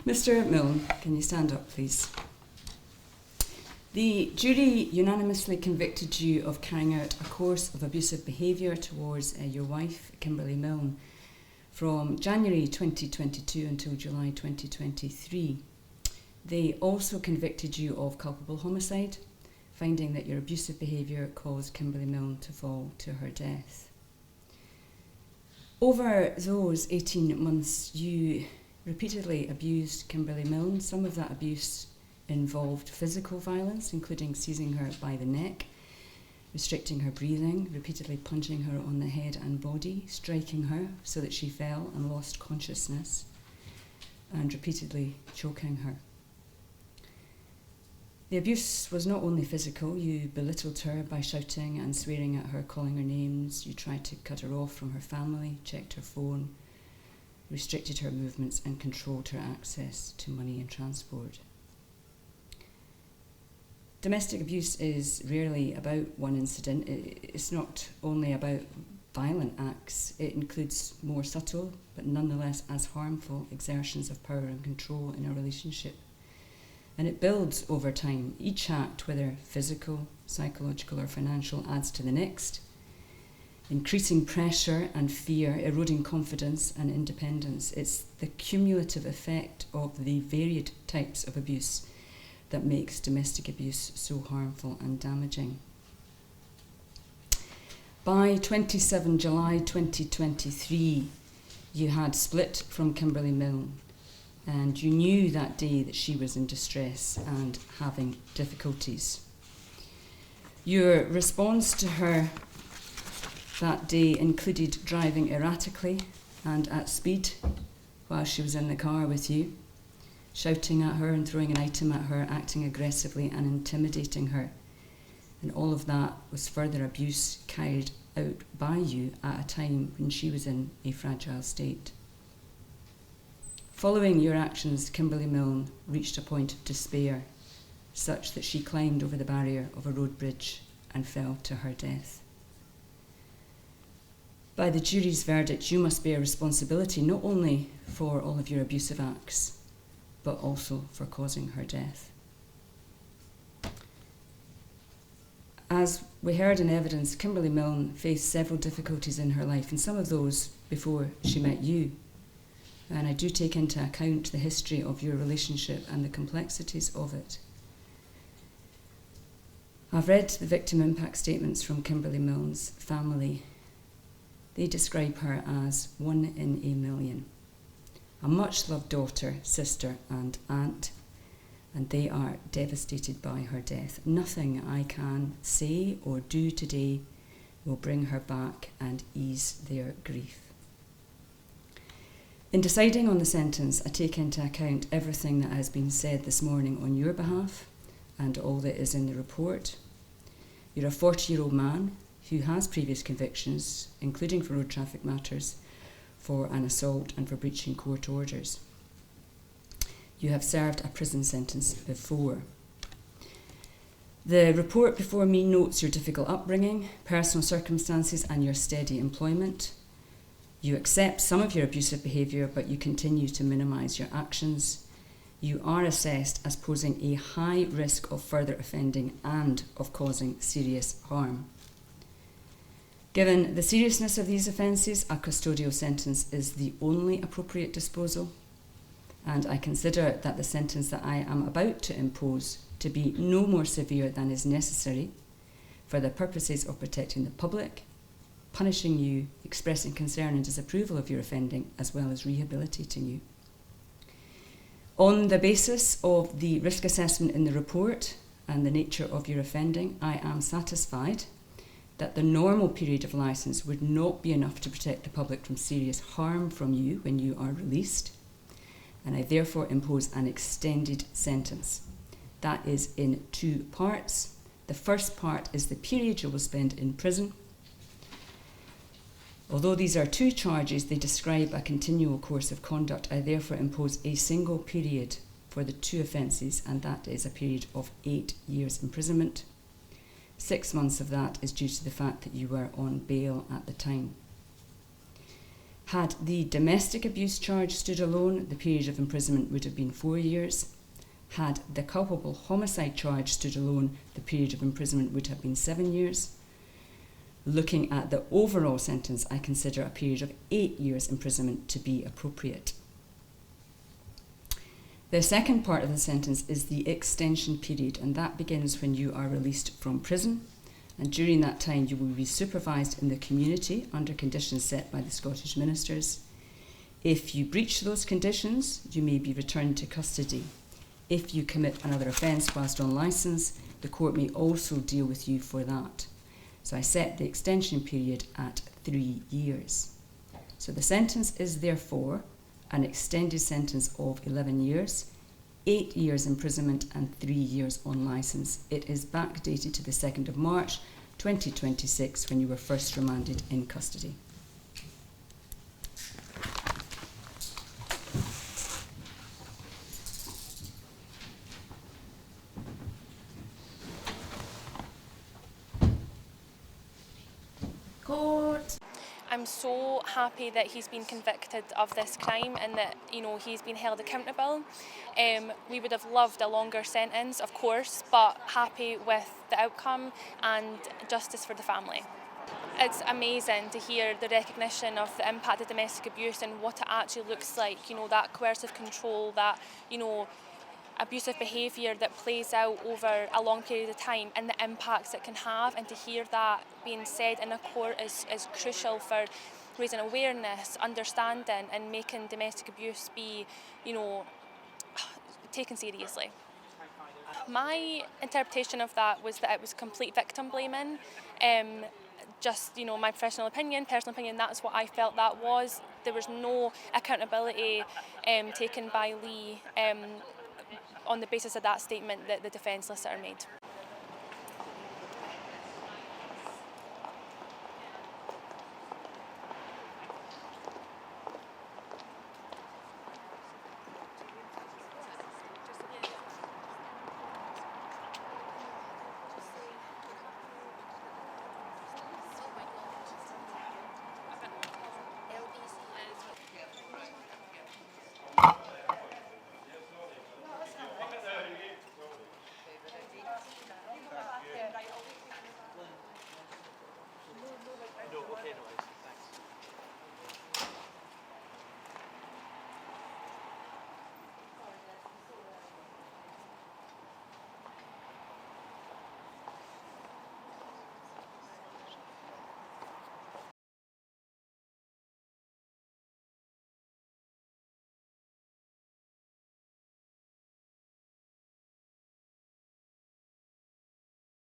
Mr Milne, can you stand up, please? The jury unanimously convicted you of carrying out a course of abusive behaviour towards your wife, Kimberly Milne, from January 2022 until July 2023. They also convicted you of culpable homicide, finding that your abusive behaviour caused Kimberly Milne to fall to her death. Over those 18 months, you repeatedly abused Kimberly Milne. Some of that abuse involved physical violence, including seizing her by the neck, restricting her breathing, repeatedly punching her on the head and body, striking her so that she fell and lost consciousness, and repeatedly choking her. The abuse was not only physical. You belittled her by shouting and swearing at her, calling her names. You tried to cut her off from her family, checked her phone, restricted her movements and controlled her access to money and transport. Domestic abuse is rarely about one incident. It's not only about violent acts. It includes more subtle, but nonetheless as harmful, exertions of power and control in a relationship. And it builds over time. Each act, whether physical, psychological or financial, adds to the next, increasing pressure and fear, eroding confidence and independence. It's the cumulative effect of the varied types of abuse that makes domestic abuse so harmful and damaging. By 27 July 2023, you had split from Kimberly Milne, and you knew that day that she was in distress and having difficulties. Your response to her that day included driving erratically and at speed while she was in the car with you, shouting at her and throwing an item at her, acting aggressively and intimidating her. And all of that was further abuse carried out by you at a time when she was in a fragile state. Following your actions, Kimberly Milne reached a point of despair, such that she climbed over the barrier of a road bridge and fell to her death. By the jury's verdict, you must bear responsibility not only for all of your abusive acts, but also for causing her death. As we heard in evidence, Kimberly Milne faced several difficulties in her life, and some of those before she met you. And I do take into account the history of your relationship and the complexities of it. I've read the victim impact statements from Kimberly Milne's family. They describe her as one in a million. A much-loved daughter, sister and aunt, and they are devastated by her death. Nothing I can say or do today will bring her back and ease their grief. In deciding on the sentence, I take into account everything that has been said this morning on your behalf and all that is in the report. You're a 40-year-old man who has previous convictions, including for road traffic matters, for an assault and for breaching court orders. You have served a prison sentence before. The report before me notes your difficult upbringing, personal circumstances and your steady employment. You accept some of your abusive behaviour, but you continue to minimise your actions. You are assessed as posing a high risk of further offending and of causing serious harm. Given the seriousness of these offences, a custodial sentence is the only appropriate disposal, and I consider that the sentence that I am about to impose to be no more severe than is necessary for the purposes of protecting the public, punishing you, expressing concern and disapproval of your offending, as well as rehabilitating you. On the basis of the risk assessment in the report and the nature of your offending, I am satisfied that the normal period of licence would not be enough to protect the public from serious harm from you when you are released, and I therefore impose an extended sentence. That is in two parts. The first part is the period you will spend in prison. Although these are two charges, they describe a continual course of conduct. I therefore impose a single period for the two offences, and that is a period of 8 years imprisonment. 6 months of that is due to the fact that you were on bail at the time. Had the domestic abuse charge stood alone, the period of imprisonment would have been 4 years. Had the culpable homicide charge stood alone, the period of imprisonment would have been 7 years. Looking at the overall sentence, I consider a period of 8 years imprisonment to be appropriate. The second part of the sentence is the extension period, and that begins when you are released from prison. And during that time, you will be supervised in the community under conditions set by the Scottish ministers. If you breach those conditions, you may be returned to custody. If you commit another offence whilst on licence, the court may also deal with you for that. So I set the extension period at 3 years. So the sentence is therefore an extended sentence of 11 years, 8 years imprisonment and 3 years on licence. It is backdated to the 2nd of March 2026 when you were first remanded in custody. Court. I'm so happy that he's been convicted of this crime and that, you know, he's been held accountable. We would have loved a longer sentence, of course, but happy with the outcome and justice for the family. It's amazing to hear the recognition of the impact of domestic abuse and what it actually looks like, you know, that coercive control, that, you know, abusive behaviour that plays out over a long period of time and the impacts it can have, and to hear that being said in a court is crucial for raising awareness, understanding and making domestic abuse be, you know, taken seriously. My interpretation of that was that it was complete victim blaming. Just, you know, my personal opinion, that's what I felt that was. There was no accountability taken by Lee on the basis of that statement that the defence solicitor made.